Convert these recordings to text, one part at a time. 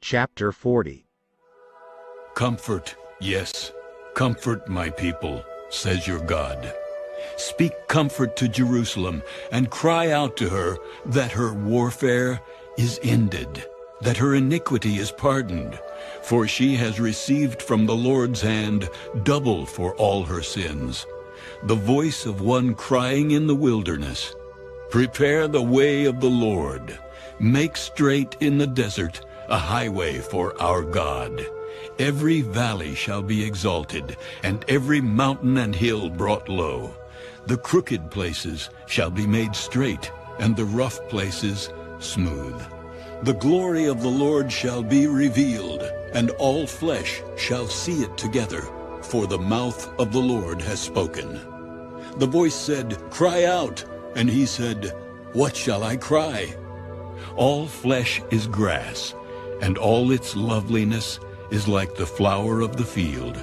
Chapter 40. Comfort, yes, comfort my people, says your God. Speak comfort to Jerusalem, and cry out to her that her warfare is ended, that her iniquity is pardoned, for she has received from the Lord's hand double for all her sins. The voice of one crying in the wilderness, prepare the way of the Lord, make straight in the desert a highway for our God. Every valley shall be exalted, and every mountain and hill brought low. The crooked places shall be made straight, and the rough places smooth. The glory of the Lord shall be revealed, and all flesh shall see it together, for the mouth of the Lord has spoken. The voice said, cry out, and he said, what shall I cry? All flesh is grass, and all its loveliness is like the flower of the field.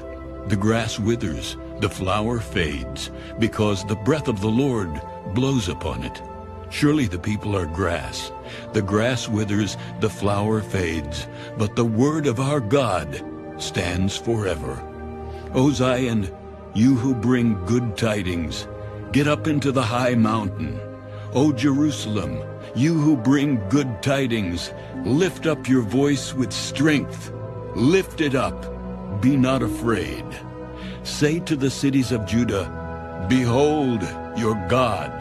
The grass withers, the flower fades, because the breath of the Lord blows upon it. Surely the people are grass. The grass withers, the flower fades, but the word of our God stands forever. O Zion, you who bring good tidings, get up into the high mountain. O Jerusalem, you who bring good tidings, lift up your voice with strength. Lift it up, be not afraid. Say to the cities of Judah, behold your God.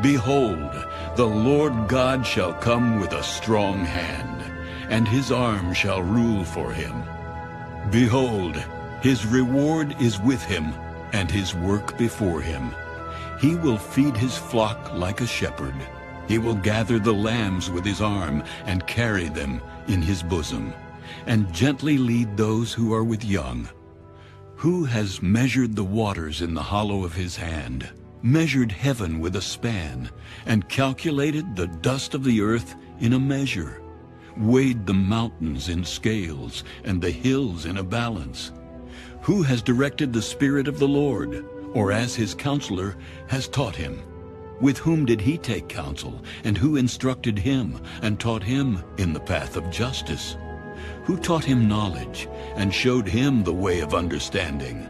Behold, the Lord God shall come with a strong hand, and his arm shall rule for him. Behold, his reward is with him, and his work before him. He will feed his flock like a shepherd. He will gather the lambs with his arm and carry them in his bosom, and gently lead those who are with young. Who has measured the waters in the hollow of his hand, measured heaven with a span, and calculated the dust of the earth in a measure, weighed the mountains in scales and the hills in a balance? Who has directed the Spirit of the Lord, or as his counselor has taught him? With whom did he take counsel, and who instructed him and taught him in the path of justice? Who taught him knowledge and showed him the way of understanding?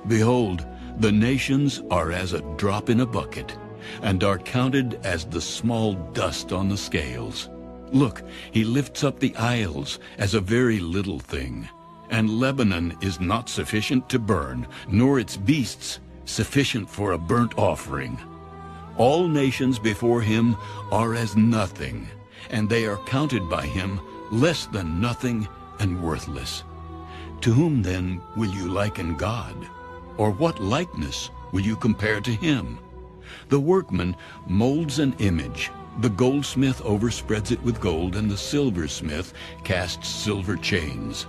Behold, the nations are as a drop in a bucket, and are counted as the small dust on the scales. Look, he lifts up the isles as a very little thing, and Lebanon is not sufficient to burn, nor its beasts sufficient for a burnt offering. All nations before him are as nothing, and they are counted by him less than nothing and worthless. To whom then will you liken God? Or what likeness will you compare to him? The workman molds an image. The goldsmith overspreads it with gold, and the silversmith casts silver chains.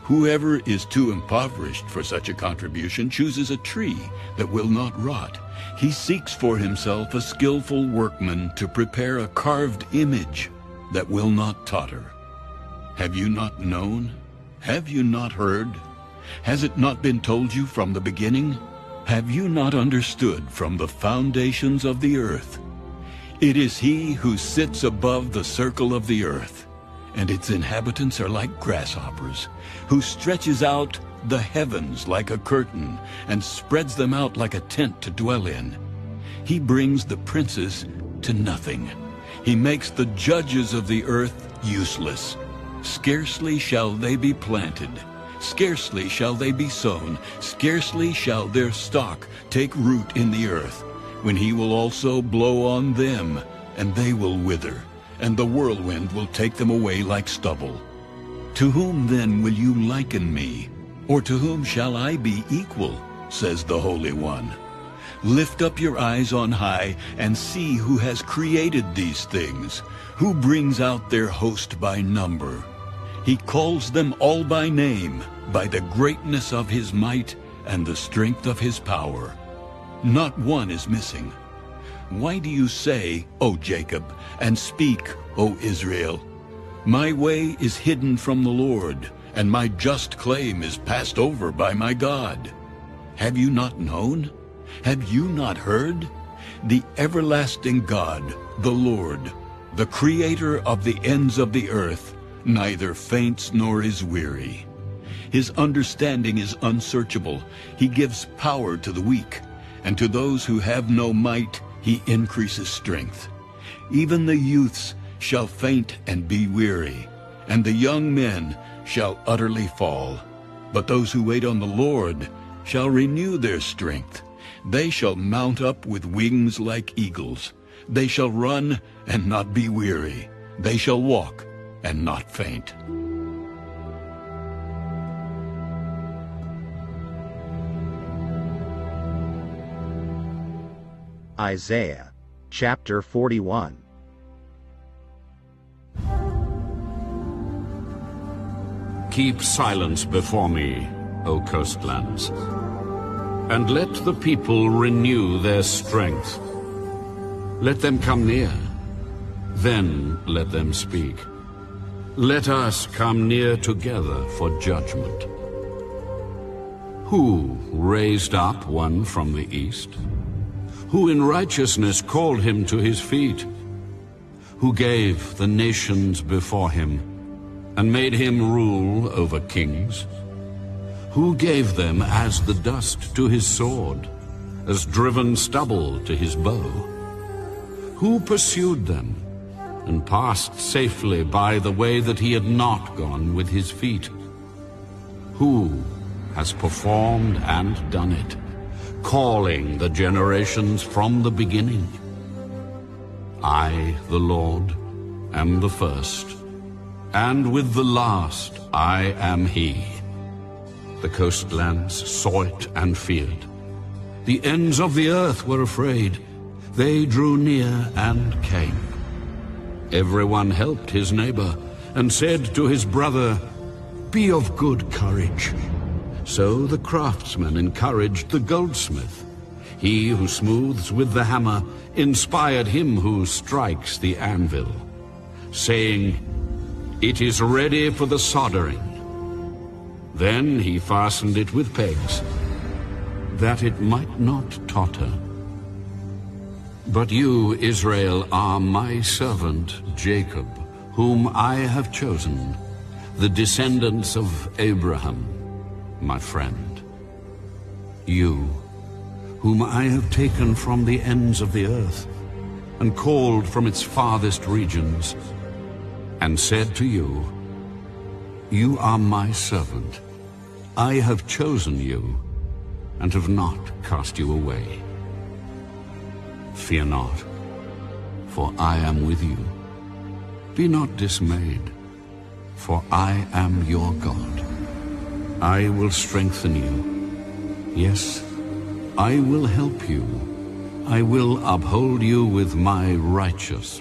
Whoever is too impoverished for such a contribution chooses a tree that will not rot. He seeks for himself a skillful workman to prepare a carved image that will not totter. Have you not known? Have you not heard? Has it not been told you from the beginning? Have you not understood from the foundations of the earth? It is he who sits above the circle of the earth, and its inhabitants are like grasshoppers, who stretches out the heavens like a curtain, and spreads them out like a tent to dwell in. He brings the princes to nothing. He makes the judges of the earth useless. Scarcely shall they be planted, scarcely shall they be sown, scarcely shall their stock take root in the earth, when he will also blow on them, and they will wither, and the whirlwind will take them away like stubble. To whom then will you liken me, or to whom shall I be equal, says the Holy One? Lift up your eyes on high, and see who has created these things, who brings out their host by number. He calls them all by name, by the greatness of his might and the strength of his power. Not one is missing. Why do you say, O Jacob, and speak, O Israel? My way is hidden from the Lord, and my just claim is passed over by my God. Have you not known? Have you not heard? The everlasting God, the Lord, the Creator of the ends of the earth, neither faints nor is weary. His understanding is unsearchable. He gives power to the weak, and to those who have no might he increases strength. Even the youths shall faint and be weary, and the young men shall utterly fall. But those who wait on the Lord shall renew their strength. They shall mount up with wings like eagles. They shall run and not be weary. They shall walk and not faint. Isaiah chapter 41. Keep silence before me, O coastlands, and let the people renew their strength. Let them come near, then let them speak. Let us come near together for judgment. Who raised up one from the east? Who in righteousness called him to his feet? Who gave the nations before him and made him rule over kings? Who gave them as the dust to his sword, as driven stubble to his bow? Who pursued them and passed safely by the way that he had not gone with his feet? Who has performed and done it, calling the generations from the beginning? I, the Lord, am the first, and with the last I am he. The coastlands saw it and feared. The ends of the earth were afraid. They drew near and came. Everyone helped his neighbor and said to his brother, "Be of good courage." So the craftsman encouraged the goldsmith. He who smooths with the hammer inspired him who strikes the anvil, saying, "It is ready for the soldering." Then he fastened it with pegs, that it might not totter. But you, Israel, are my servant Jacob, whom I have chosen, the descendants of Abraham, my friend. You, whom I have taken from the ends of the earth, and called from its farthest regions, and said to you, "You are my servant. I have chosen you, and have not cast you away. Fear not, for I am with you. Be not dismayed, for I am your God. I will strengthen you. Yes, I will help you. I will uphold you with my righteous